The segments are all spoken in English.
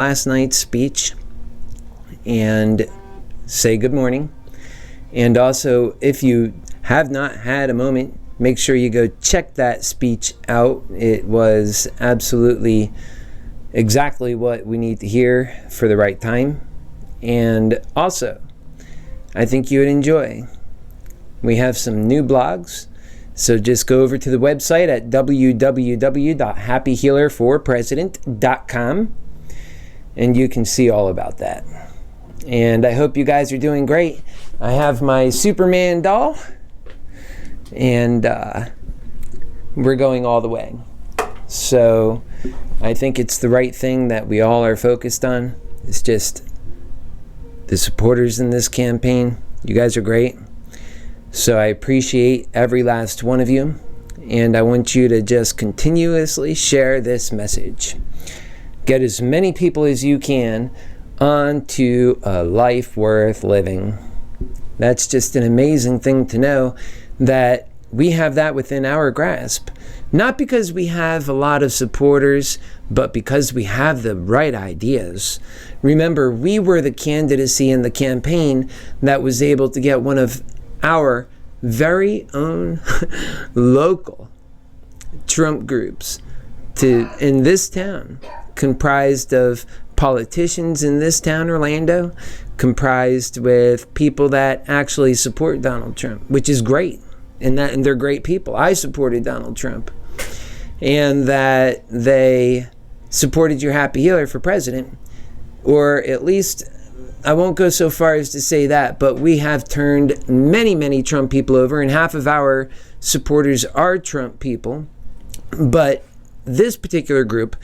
last night's speech and say good morning. And also, if you have not had a moment, make sure you go check that speech out. It was absolutely exactly what we need to hear for the right time. And also, I think you would enjoy. We have some new blogs. So just go over to the website at www.happyhealerforpresident.com and you can see all about that. And I hope you guys are doing great. I have my Superman doll and we're going all the way. So I think it's the right thing that we all are focused on. It's just the supporters in this campaign. You guys are great. So I appreciate every last one of you, and I want you to just continuously share this message. Get as many people as you can onto a life worth living. That's just an amazing thing to know, that we have that within our grasp. Not because we have a lot of supporters, but because we have the right ideas. Remember, we were the candidacy in the campaign that was able to get one of our very own local Trump groups in this town, comprised of politicians in this town, Orlando, comprised with people that actually support Donald Trump, which is great, and they're great people. I supported Donald Trump, and that they supported your Happy Healer for president, or at least, I won't go so far as to say that, but we have turned many, many Trump people over, and half of our supporters are Trump people. But this particular group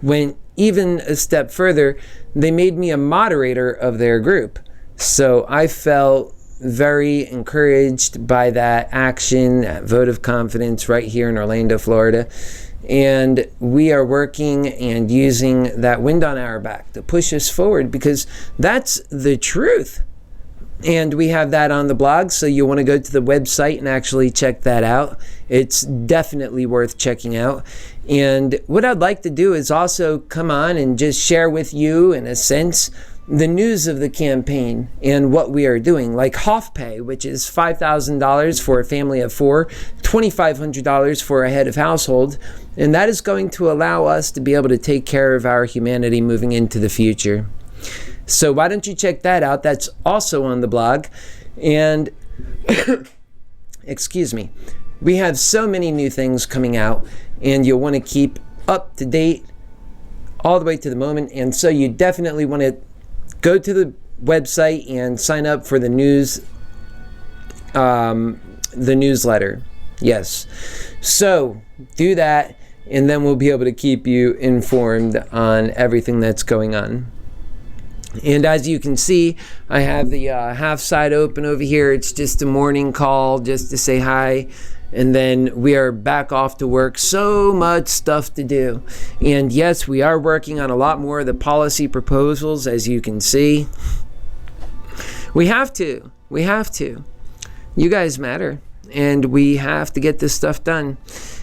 went even a step further. They made me a moderator of their group. So I felt very encouraged by that action, that vote of confidence right here in Orlando, Florida. And we are working and using that wind on our back to push us forward, because that's the truth. And we have that on the blog, so you want to go to the website and actually check that out. It's definitely worth checking out. And what I'd like to do is also come on and just share with you, in a sense, the news of the campaign and what we are doing, like HoffPay, which is $5,000 for a family of 4, $2,500 for a head of household, and that is going to allow us to be able to take care of our humanity moving into the future. So why don't you check that out? That's also on the blog. And excuse me, we have so many new things coming out, and you'll want to keep up to date all the way to the moment. And so you definitely want to go to the website and sign up for the newsletter. Yes. So do that, and then we'll be able to keep you informed on everything that's going on. And as you can see, I have the half side open over here. It's just a morning call just to say hi. And then we are back off to work. So much stuff to do. And yes, we are working on a lot more of the policy proposals, as you can see. We have to. We have to. You guys matter. And we have to get this stuff done.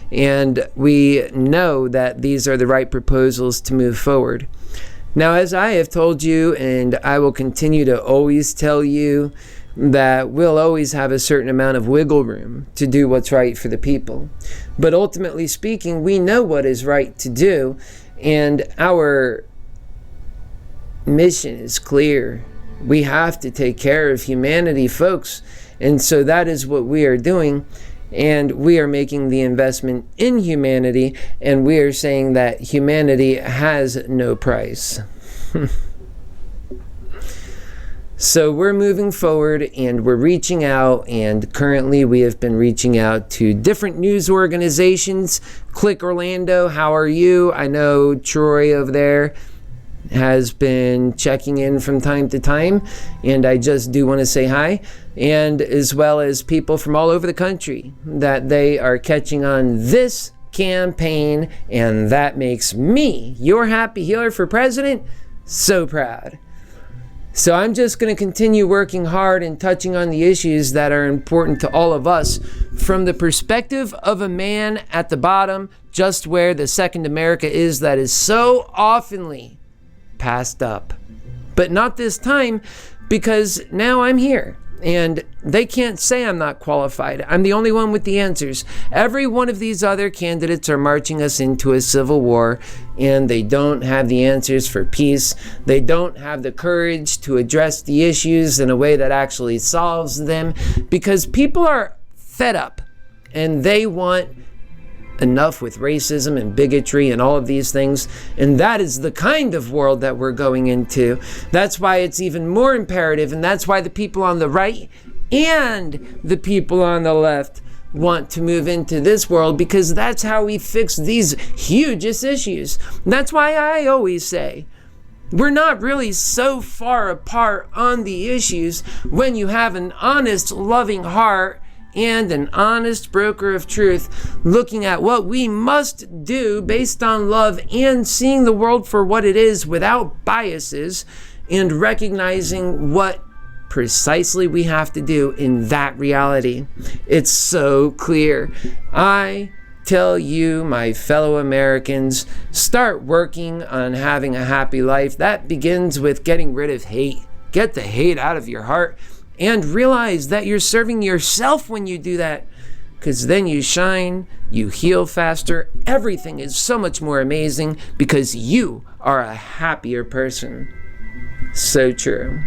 And we know that these are the right proposals to move forward. Now, as I have told you, and I will continue to always tell you, that we'll always have a certain amount of wiggle room to do what's right for the people. But ultimately speaking, we know what is right to do, and our mission is clear. We have to take care of humanity, folks. And so that is what we are doing. And we are making the investment in humanity, and we are saying that humanity has no price. So we're moving forward, and we're reaching out, and currently we have been reaching out to different news organizations. Click Orlando, how are you? I know Troy over there has been checking in from time to time, and I just do want to say hi, and as well as people from all over the country, that they are catching on this campaign, and that makes me, your Happy Healer for President, so proud. So I'm just going to continue working hard and touching on the issues that are important to all of us from the perspective of a man at the bottom, just where the second America is, that is so oftenly passed up. But not this time, because now I'm here. And they can't say I'm not qualified. I'm the only one with the answers. Every one of these other candidates are marching us into a civil war, and they don't have the answers for peace. They don't have the courage to address the issues in a way that actually solves them, because people are fed up and they want enough with racism and bigotry and all of these things. And that is the kind of world that we're going into. That's why it's even more imperative, and that's why the people on the right and the people on the left want to move into this world, because that's how we fix these hugest issues. That's why I always say, we're not really so far apart on the issues when you have an honest, loving heart and an honest broker of truth looking at what we must do based on love and seeing the world for what it is without biases, and recognizing what precisely we have to do in that reality. It's so clear. I tell you, my fellow Americans, start working on having a happy life. That begins with getting rid of hate. Get the hate out of your heart. And realize that you're serving yourself when you do that, because then you shine, you heal faster. Everything is so much more amazing because you are a happier person. So true.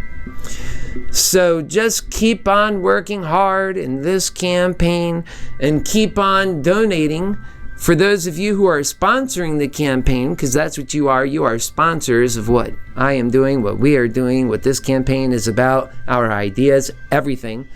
So just keep on working hard in this campaign and keep on donating. For those of you who are sponsoring the campaign, because that's what you are sponsors of what I am doing, what we are doing, what this campaign is about, our ideas, everything,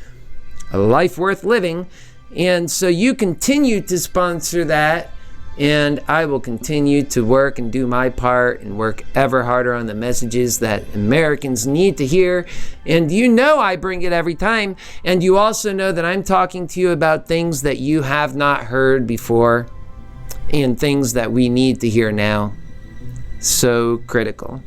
a life worth living. And so you continue to sponsor that, and I will continue to work and do my part and work ever harder on the messages that Americans need to hear. And you know I bring it every time, and you also know that I'm talking to you about things that you have not heard before, and things that we need to hear now. So critical.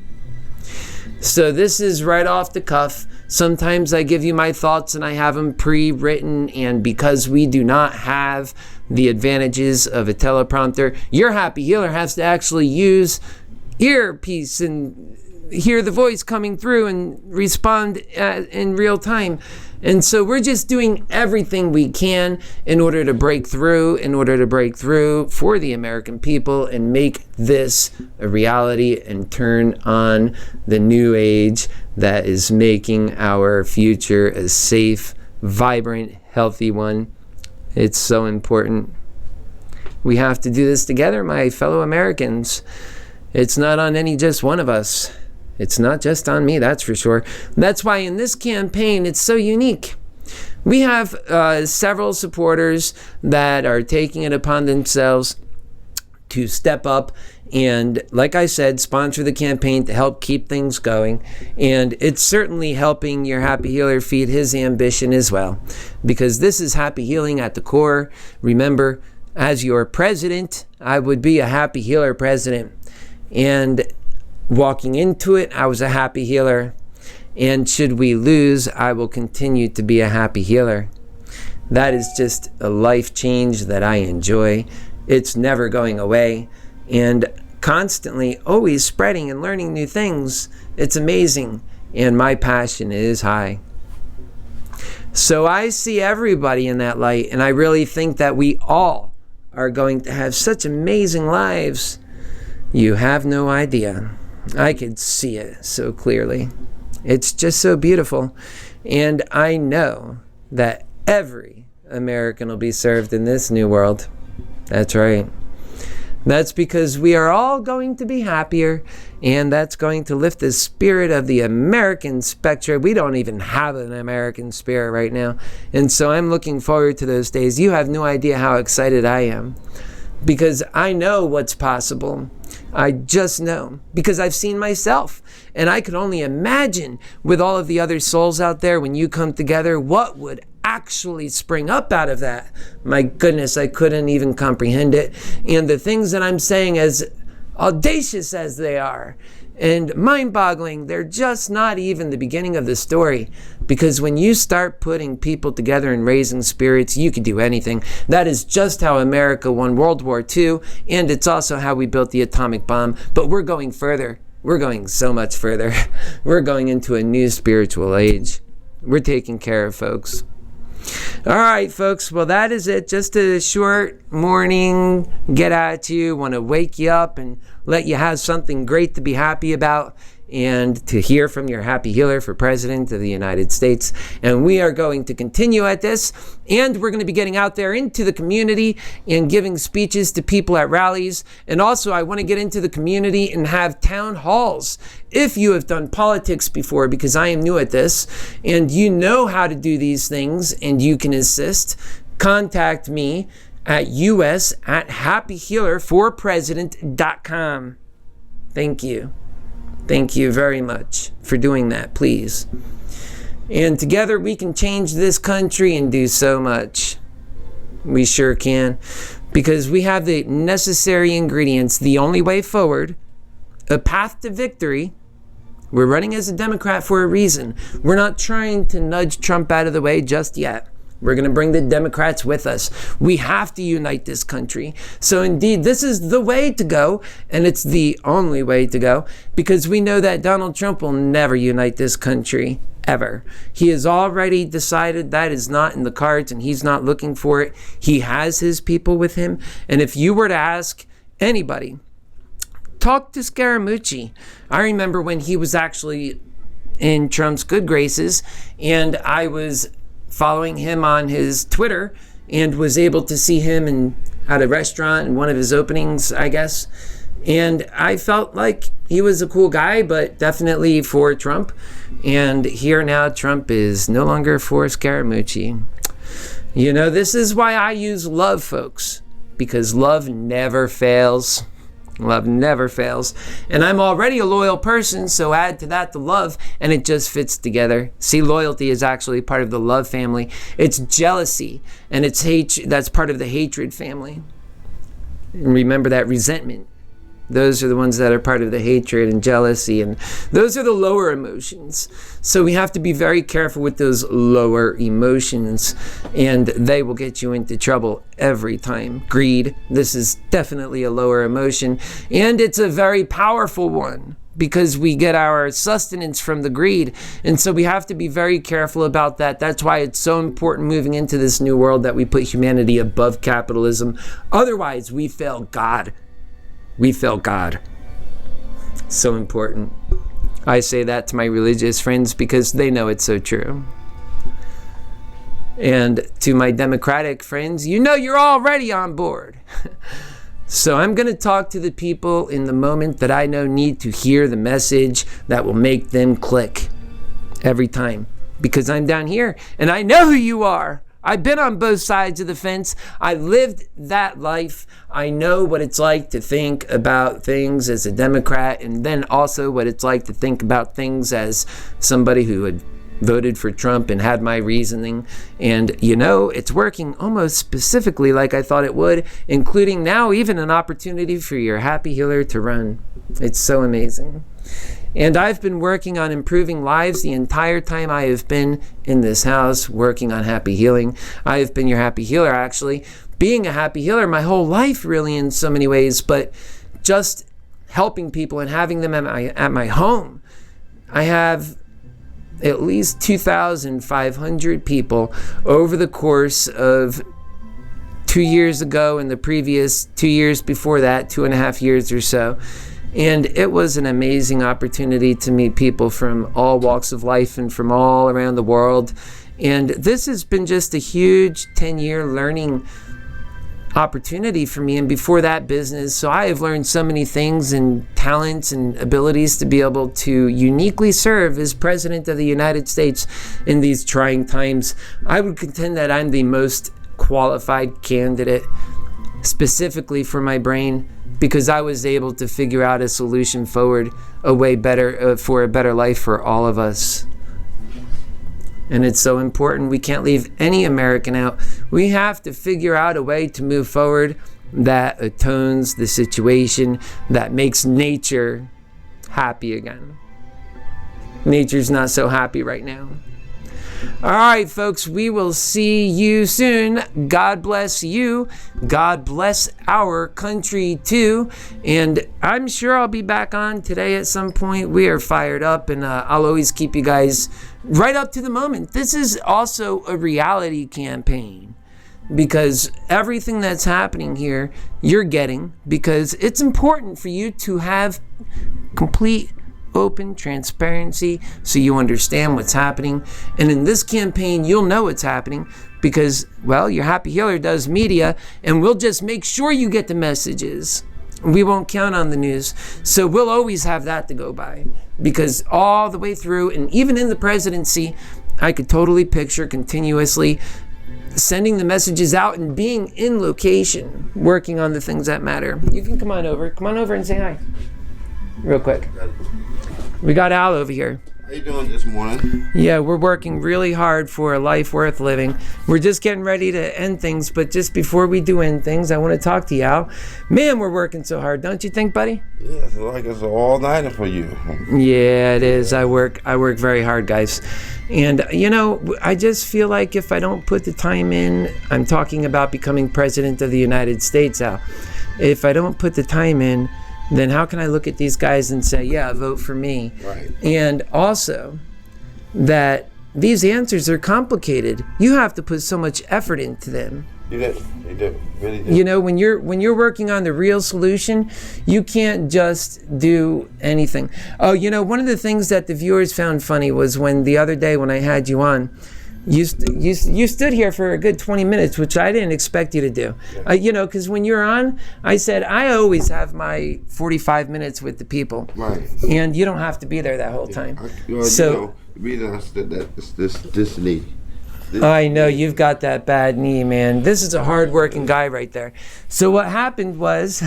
So this is right off the cuff. Sometimes I give you my thoughts and I have them pre-written, and because we do not have the advantages of a teleprompter, your happy healer has to actually use earpiece and hear the voice coming through and respond in real time. And so we're just doing everything we can in order to break through for the American people and make this a reality and turn on the new age that is making our future a safe, vibrant, healthy one. It's so important. We have to do this together, my fellow Americans. It's not on any just one of us. It's not just on me, that's for sure. That's why in this campaign, it's so unique. We have several supporters that are taking it upon themselves to step up and, like I said, sponsor the campaign to help keep things going. And it's certainly helping your Happy Healer feed his ambition as well, because this is happy healing at the core. Remember, as your president, I would be a Happy Healer president. And walking into it, I was a happy healer. And should we lose, I will continue to be a happy healer. That is just a life change that I enjoy. It's never going away. And constantly, always spreading and learning new things. It's amazing. And my passion is high. So I see everybody in that light. And I really think that we all are going to have such amazing lives. You have no idea. I could see it so clearly. It's just so beautiful. And I know that every American will be served in this new world. That's right. That's because we are all going to be happier, and that's going to lift the spirit of the American spectrum. We don't even have an American spirit right now. And so I'm looking forward to those days. You have no idea how excited I am, because I know what's possible. I just know, because I've seen myself, and I could only imagine with all of the other souls out there, when you come together, what would actually spring up out of that. My goodness, I couldn't even comprehend it. And the things that I'm saying, as audacious as they are and mind-boggling, they're just not even the beginning of the story. Because when you start putting people together and raising spirits, you can do anything. That is just how America won World War II, and it's also how we built the atomic bomb. But we're going further. we're going so much further. We're going into a new spiritual age. We're taking care of folks. All right, folks. Well, that is it. Just a short morning get at you. Want to wake you up and let you have something great to be happy about, and to hear from your Happy Healer for President of the United States. And we are going to continue at this, and we're going to be getting out there into the community and giving speeches to people at rallies. And also, I want to get into the community and have town halls. If you have done politics before, because I am new at this, and you know how to do these things and you can assist, contact me at us@happyhealerforpresident.com. Thank you. Thank you very much for doing that, please. And together we can change this country and do so much. We sure can. Because we have the necessary ingredients, the only way forward, a path to victory. We're running as a Democrat for a reason. We're not trying to nudge Trump out of the way just yet. We're going to bring the Democrats with us. We have to unite this country. So indeed, this is the way to go, and it's the only way to go, because we know that Donald Trump will never unite this country, ever. He has already decided that is not in the cards, and he's not looking for it. He has his people with him. And if you were to ask anybody, talk to Scaramucci. I remember when he was actually in Trump's good graces, and I was following him on his Twitter and was able to see him at a restaurant in one of his openings, I guess. And I felt like he was a cool guy, but definitely for Trump. And here now, Trump is no longer for Scaramucci. You know, this is why I use love, folks, because love never fails. Love never fails. And I'm already a loyal person, so add to that the love, and it just fits together. See, loyalty is actually part of the love family. It's jealousy, and it's hate. That's part of the hatred family. And remember that resentment. Those are the ones that are part of the hatred and jealousy, and those are the lower emotions. So we have to be very careful with those lower emotions, and they will get you into trouble every time. Greed, this is definitely a lower emotion, and it's a very powerful one because we get our sustenance from the greed. And so we have to be very careful about that. That's why it's so important moving into this new world that we put humanity above capitalism. Otherwise, we fail God. We fail God. So important. I say that to my religious friends because they know it's so true. And to my Democratic friends, you know you're already on board. So I'm going to talk to the people in the moment that I know need to hear the message that will make them click every time. Because I'm down here and I know who you are. I've been on both sides of the fence. I lived that life. I know what it's like to think about things as a Democrat, and then also what it's like to think about things as somebody who had voted for Trump and had my reasoning. And, you know, it's working almost specifically like I thought it would, including now even an opportunity for your Happy Healer to run. It's so amazing. And I've been working on improving lives the entire time I have been in this house, working on happy healing. I have been your happy healer, actually. Being a happy healer my whole life, really, in so many ways, but just helping people and having them at my home. I have at least 2,500 people over the course of 2 years ago and the previous 2 years before that, 2.5 years or so. And it was an amazing opportunity to meet people from all walks of life and from all around the world. And this has been just a huge 10-year learning opportunity for me. And before that, business. So I have learned so many things and talents and abilities to be able to uniquely serve as President of the United States in these trying times. I would contend that I'm the most qualified candidate specifically for my brain, because I was able to figure out a solution forward, a way better for a better life for all of us. And it's so important. We can't leave any American out. We have to figure out a way to move forward that atones the situation, that makes nature happy again. Nature's not so happy right now. All right, folks, we will see you soon. God bless you. God bless our country too. And I'm sure I'll be back on today at some point. We are fired up, and I'll always keep you guys right up to the moment. This is also a reality campaign, because everything that's happening here, you're getting, because it's important for you to have complete open transparency so you understand what's happening. And in this campaign, you'll know what's happening because, well, your Happy Healer does media, and we'll just make sure you get the messages. We won't count on the news. So we'll always have that to go by, because all the way through, and even in the presidency, I could totally picture continuously sending the messages out and being in location, working on the things that matter. You can come on over and say hi real quick. We got Al over here. How you doing this morning? Yeah, we're working really hard for a life worth living. We're just getting ready to end things, but just before we do end things, I want to talk to you, Al. Man, we're working so hard, don't you think, buddy? Yeah, it's like it's an all-nighter for you. Yeah, it is. I work very hard, guys. And, you know, I just feel like if I don't put the time in, I'm talking about becoming president of the United States, Al. If I don't put the time in, then how can I look at these guys and say, yeah, vote for me? Right. And also that these answers are complicated. You have to put so much effort into them. You do, really do. You know, when you're working on the real solution, you can't just do anything. Oh, you know, one of the things that the viewers found funny was when the other day when I had you on, you stood here for a good 20 minutes, which I didn't expect you to do. Yeah. You know, because when you're on, I said, I always have my 45 minutes with the people. Right. And you don't have to be there that whole time. So, you know, the reason I said that is this knee. I know, you've got that bad knee, man. This is a hard-working guy right there. So what happened was,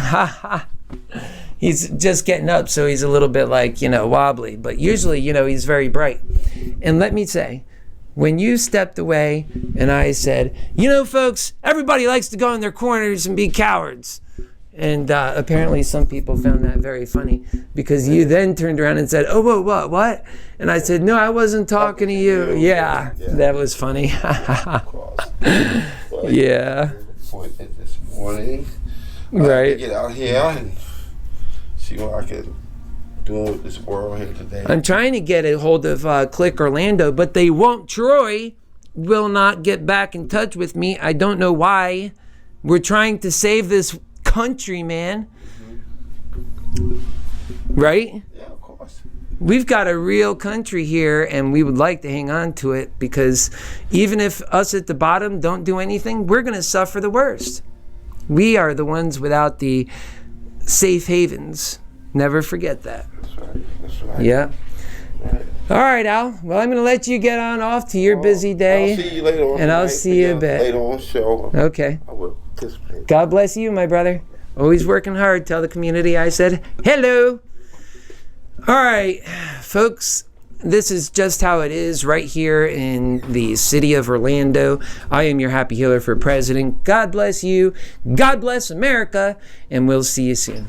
he's just getting up, so he's a little bit like, you know, wobbly. But usually, you know, he's very bright. And let me say, when you stepped away and I said, you know, folks, everybody likes to go in their corners and be cowards. And apparently some people found that very funny, because you then turned around and said, oh, whoa, what? And I said, no, I wasn't talking to you. Yeah, that was funny. Yeah. Appointment this morning. Right. Get out here and see what I can do with this world here today. I'm trying to get a hold of Click Orlando, but they won't. Troy will not get back in touch with me. I don't know why. We're trying to save this country, man. Mm-hmm. Right? Yeah, of course. We've got a real country here, and we would like to hang on to it, because even if us at the bottom don't do anything, we're going to suffer the worst. We are the ones without the safe havens. Never forget that. That's right. Yeah. Right. All right, Al. Well, I'm going to let you get on off to your busy day. I'll see you later on. And I'll see you a bit. Later on show. Okay. I will participate. God bless you, my brother. Always working hard. Tell the community I said hello. All right, folks. This is just how it is right here in the city of Orlando. I am your Happy Healer for President. God bless you. God bless America. And we'll see you soon.